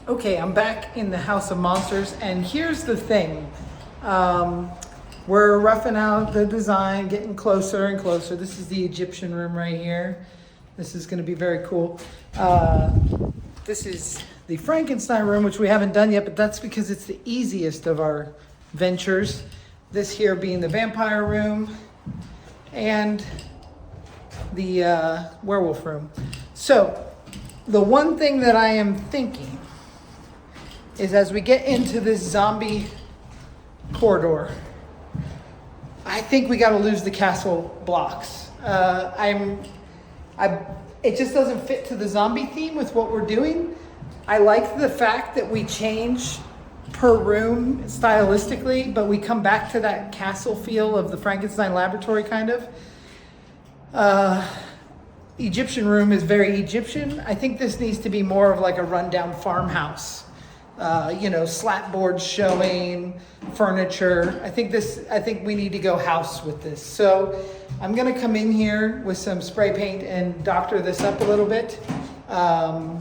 Okay, I'm back in the House of Monsters, and here's the thing. We're roughing out the design, getting closer and closer. This is the Egyptian room right here. This is going to be very cool. This is the Frankenstein room, which we haven't done yet, but that's because it's the easiest of our ventures. This here being the vampire room and the werewolf room. So the one thing that I am thinking is, as we get into this zombie corridor, I think we got to lose the castle blocks. It just doesn't fit to the zombie theme with what we're doing. I like the fact that we change per room stylistically, but we come back to that castle feel of the Frankenstein laboratory kind of. Egyptian room is very Egyptian. I think this needs to be more of like a rundown farmhouse. Slat boards showing, furniture. I think we need to go house with this. So I'm gonna come in here with some spray paint and doctor this up a little bit. But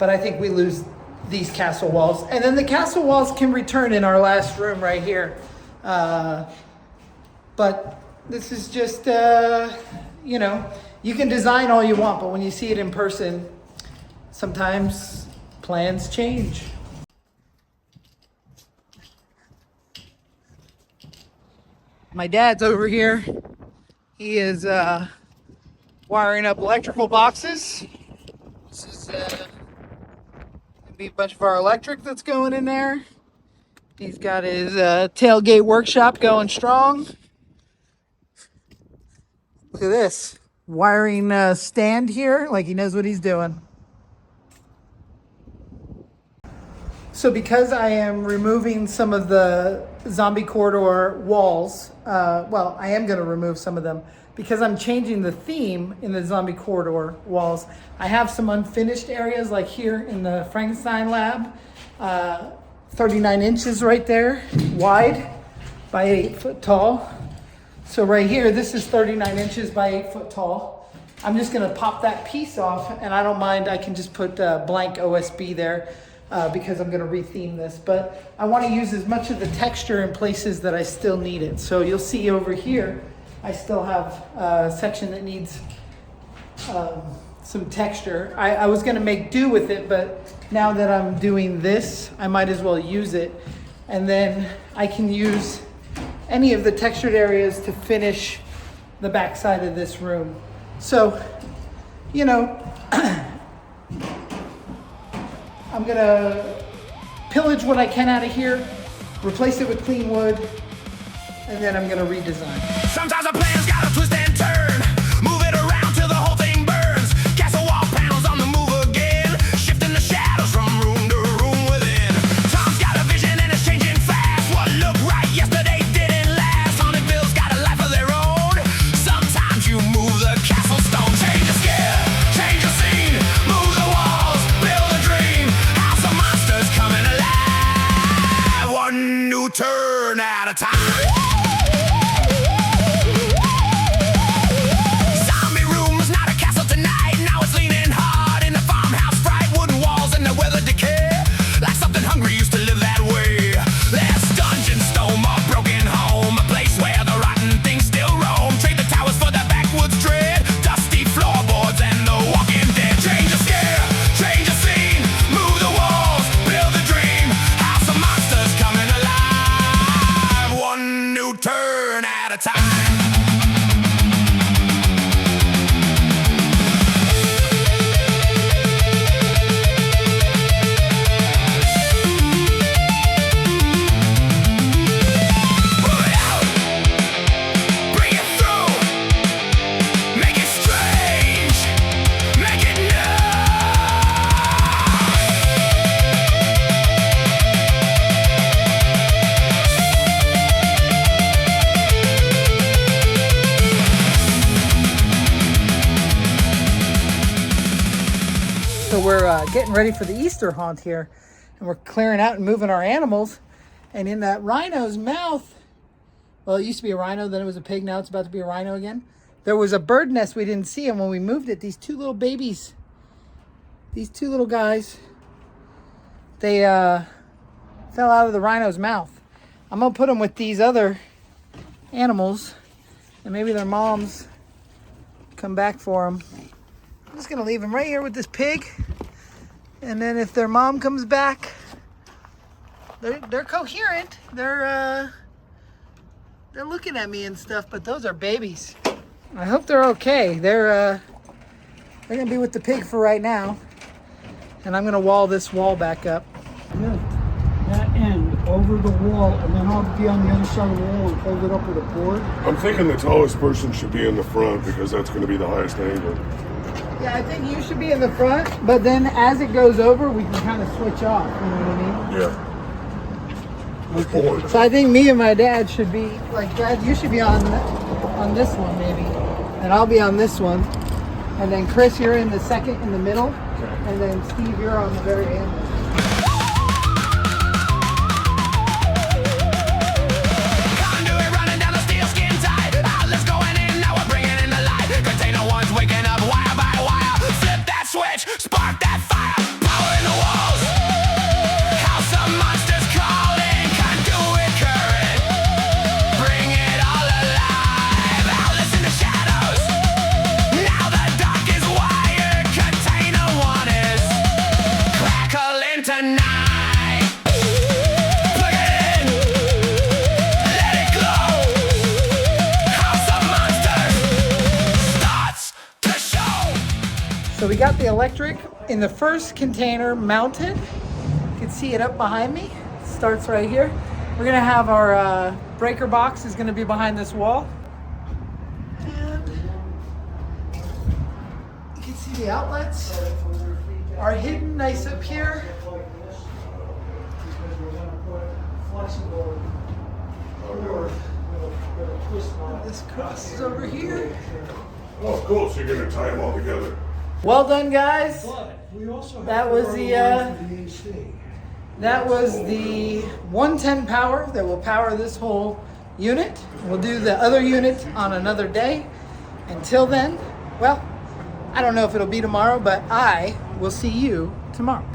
I think we lose these castle walls. And then the castle walls can return in our last room right here. But this is just, you can design all you want, but when you see it in person, sometimes plans change. My dad's over here. He is wiring up electrical boxes. This is gonna be a bunch of our electric that's going in there. He's got his tailgate workshop going strong. Look at this wiring stand here, like he knows what he's doing. So because I am removing some of the zombie corridor walls, I am going to remove some of them because I'm changing the theme in the zombie corridor walls. I have some unfinished areas like here in the Frankenstein lab, 39 inches right there wide by 8 foot tall. So right here, this is 39 inches by 8 foot tall. I'm just going to pop that piece off, and I don't mind. I can just put blank OSB there. Because I'm going to retheme this, but I want to use as much of the texture in places that I still need it. So you'll see over here, I still have a section that needs some texture. I was going to make do with it, but now that I'm doing this, I might as well use it. And then I can use any of the textured areas to finish the backside of this room. So, I'm gonna pillage what I can out of here, replace it with clean wood, and then I'm gonna redesign. Sometimes a plan's gotta twist and turn, move it around till the whole thing burns. Castle wall panels on the move again, shifting the shadows from room to room within. Tom's got a vision and it's changing fast. What looked right yesterday didn't last. Haunted got a life of their own. Sometimes you move the castle stone, change the scare, change the scene, move the walls, build a dream. Coming alive, one new turn at a time. Zombie room was not a castle tonight. Now it's leaning hard in the farmhouse fright. Wooden walls and the weather decay, like something hungry used to live that way. Less dungeon stone, more broken home, a place where the rotten things still roam. Trade the towers for the backwoods dread, dusty floorboards and the walking dead. Change the scare, change the scene, move the walls, build a dream. House of monsters coming alive, one new turn at a time. So we're getting ready for the Easter haunt here, and we're clearing out and moving our animals. And in that rhino's mouth, well, it used to be a rhino, then it was a pig, now it's about to be a rhino again. There was a bird nest we didn't see, and when we moved it, these two little babies, these two little guys they fell out of the rhino's mouth. I'm gonna put them with these other animals, and maybe their moms come back for them. I'm just gonna leave them right here with this pig, and then if their mom comes back, they're coherent. They're looking at me and stuff, but those are babies. I hope they're okay. They're gonna be with the pig for right now, and I'm gonna wall this wall back up. Yeah, that end over the wall, and then I'll be on the other side of the wall and hold it up with a board. I'm thinking the tallest person should be in the front because that's going to be the highest angle. Yeah, I think you should be in the front, but then as it goes over, we can kind of switch off. You know what I mean? Yeah. Forward. So I think me and my dad should be like, Dad, you should be on this one maybe, and I'll be on this one, and then Chris, you're in the second in the middle, and then Steve, you're on the very end. Conduit running down the steel skin tight. Outlets going in, now we're bringing in the light. Container ones waking up wire by wire. Flip that switch, spark that fire. Power in the walls. House of monsters calling. Conduit current. Bring it all alive. Outlets in the shadows. Now the dark is wired. Container one is crackling tonight. Plug it in. Let it glow. House of monsters starts to show. So we got the electric in the first container mounted. You can see it up behind me. It starts right here. We're gonna have our breaker box is gonna be behind this wall. And you can see the outlets are hidden nice up here. This crosses over here. Oh, cool. So you're going to tie them all together. Well done, guys. But we also have That was our the, line for the AC. That was the 110 power that will power this whole unit. We'll do the other unit on another day. Until then, well, I don't know if it'll be tomorrow, but I will see you tomorrow.